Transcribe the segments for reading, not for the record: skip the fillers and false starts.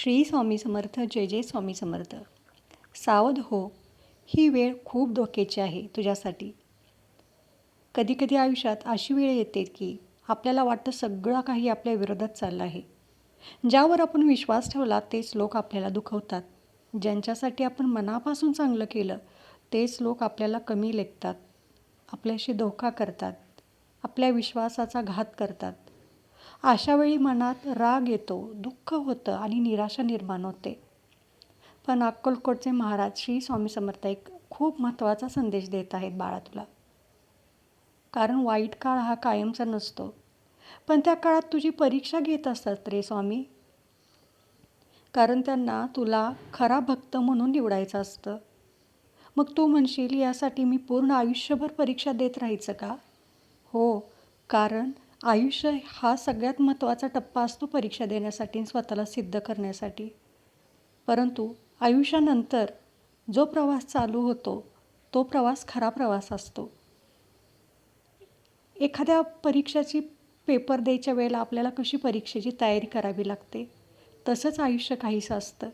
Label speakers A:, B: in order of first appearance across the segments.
A: श्री स्वामी समर्थ. जय जय स्वामी समर्थ. सावध हो, ही वेळ खूप धोक्याची आहे तुझ्यासाठी. कधीकधी आयुष्यात अशी वेळ येते की आपल्याला वाटतं सगळं काही आपल्या विरोधात चाललं आहे. ज्यावर आपण विश्वास ठेवला तेच लोक आपल्याला दुखवतात. ज्यांच्यासाठी आपण मनापासून चांगलं केलं तेच लोक आपल्याला कमी लेखतात, आपल्याशी धोका करतात, आपल्या विश्वासाचा घात करतात. अशा वेळी मनात राग येतो, दुःख होतं आणि निराशा निर्माण होते. पण अक्कलकोटचे महाराज श्री स्वामी समर्थ एक खूप महत्त्वाचा संदेश देत आहेत बाळा तुला. कारण वाईट काळ हा कायमचा नसतो, पण त्या काळात तुझी परीक्षा घेत असतात रे स्वामी. कारण त्यांना तुला खरा भक्त म्हणून निवडायचं असतं. मग तू म्हणशील, यासाठी मी पूर्ण आयुष्यभर परीक्षा देत राहायचं का? हो, कारण आयुष्य हा सगळ्यात महत्त्वाचा टप्पा असतो परीक्षा देण्यासाठी, स्वतःला सिद्ध करण्यासाठी. परंतु आयुष्यानंतर जो प्रवास चालू होतो तो प्रवास खरा प्रवास असतो. एखाद्या परीक्षेची पेपर द्यायच्या वेळेला आपल्याला कशी परीक्षेची तयारी करावी लागते, तसंच आयुष्य काहीसं असतं.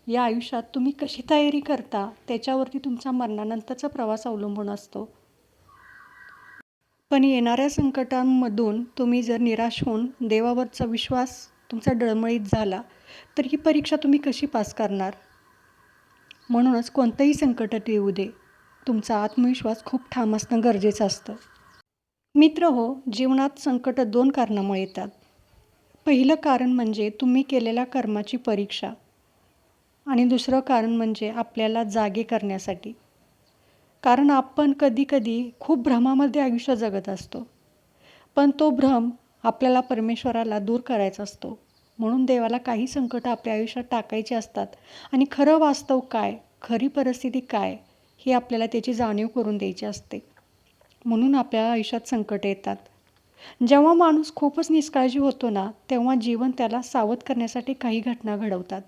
A: या आयुष्यात तुम्ही कशी तयारी करता त्याच्यावरती तुमचा मरणानंतरचा प्रवास अवलंबून असतो. पण येणाऱ्या संकटांमधून तुम्ही जर निराश होऊन देवावरचा विश्वास तुमचा डळमळीत झाला तर ही परीक्षा तुम्ही कशी पास करणार? म्हणूनच कोणतंही संकट येऊ दे, तुमचा आत्मविश्वास खूप ठाम असणं गरजेचं असतं. मित्र हो, जीवनात संकट 2 कारणामुळे येतात. पहिलं कारण म्हणजे तुम्ही केलेल्या कर्माची परीक्षा आणि दुसरं कारण म्हणजे आपल्याला जागे करण्यासाठी. कारण आपण कधीकधी खूप भ्रमामध्ये आयुष्य जगत असतो, पण तो भ्रम आपल्याला परमेश्वराला दूर करायचा असतो. म्हणून देवाला काही संकट आपल्या आयुष्यात टाकायची असतात आणि खरं वास्तव काय, खरी परिस्थिती काय, हे आपल्याला त्याची जाणीव करून द्यायची असते. म्हणून आपल्या आयुष्यात संकट येतात. जेव्हा माणूस खूपच निष्काळजी होतो ना, तेव्हा जीवन त्याला सावध करण्यासाठी काही घटना घडवतात.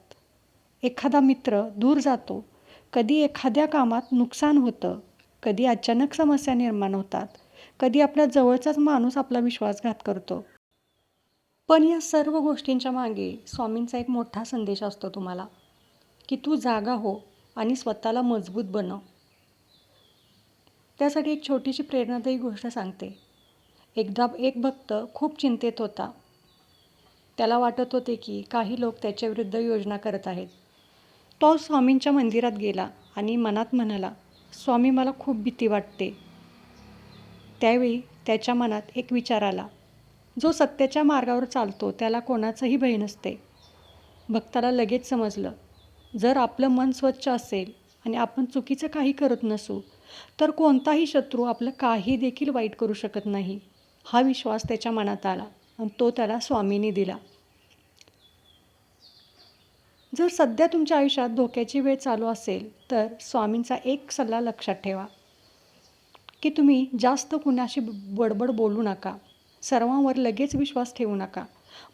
A: एखादा मित्र दूर जातो, कधी एखाद्या कामात नुकसान होतं, कधी अचानक समस्या निर्माण होतात, कधी आपल्या जवळचाच माणूस आपला विश्वासघात करतो. पण या सर्व गोष्टींच्या मागे स्वामींचा एक मोठा संदेश असतो तुम्हाला, की तू जागा हो आणि स्वतःला मजबूत बनव. त्यासाठी एक छोटीशी प्रेरणादायी गोष्ट सांगते. एकदा एक भक्त खूप चिंतेत होता. त्याला वाटत होते की काही लोक त्याच्याविरुद्ध योजना करत आहेत. तो स्वामींच्या मंदिरात गेला आणि मनात म्हणाला, स्वामी मला खूप भीती वाटते. त्यावेळी त्याच्या मनात एक विचार आला, जो सत्याच्या मार्गावर चालतो त्याला कोणाचंही भय नसते. भक्ताला लगेच समजलं, जर आपलं मन स्वच्छ असेल आणि आपण चुकीचं काही करत नसू तर कोणताही शत्रू आपलं काही देखील वाईट करू शकत नाही. हा विश्वास त्याच्या मनात आला आणि तो त्याला स्वामींनी दिला. जर सध्या तुमच्या आयुष्यात धोक्याची वेळ चालू असेल तर स्वामींचा एक सल्ला लक्षात ठेवा, की तुम्ही जास्त कुणाशी बडबड बोलू नका, सर्वांवर लगेच विश्वास ठेवू नका.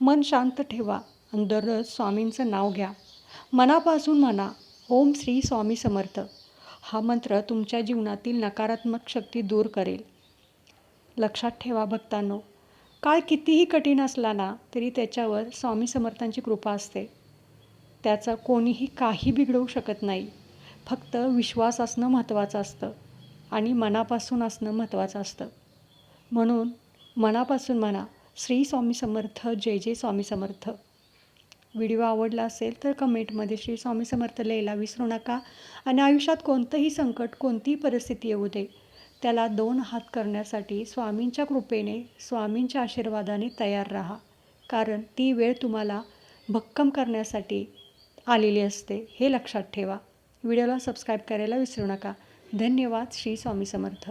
A: मन शांत ठेवा आणि दररोज स्वामींचं नाव घ्या. मनापासून म्हणा, ओम श्री स्वामी समर्थ. हा मंत्र तुमच्या जीवनातील नकारात्मक शक्ती दूर करेल. लक्षात ठेवा भक्तांनो, काळ कितीही कठीण असला ना तरी त्याच्यावर स्वामी समर्थांची कृपा असते. त्याचं कोणीही काही बिघडवू शकत नाही. फक्त विश्वास असणं महत्त्वाचं असतं आणि मनापासून असणं महत्त्वाचं असतं. म्हणून मनापासून म्हणा, श्री स्वामी समर्थ. जय जय स्वामी समर्थ. व्हिडिओ आवडला असेल तर कमेंटमध्ये श्री स्वामी समर्थ लिहायला विसरू नका. आणि आयुष्यात कोणतंही संकट, कोणतीही परिस्थिती येऊ दे, त्याला 2 हात करण्यासाठी स्वामींच्या कृपेने, स्वामींच्या आशीर्वादाने तयार राहा. कारण ती वेळ तुम्हाला भक्कम करण्यासाठी आलेली असते, हे लक्षात ठेवा. व्हिडिओला सबस्क्राईब करायला विसरू नका. धन्यवाद. श्री स्वामी समर्थ.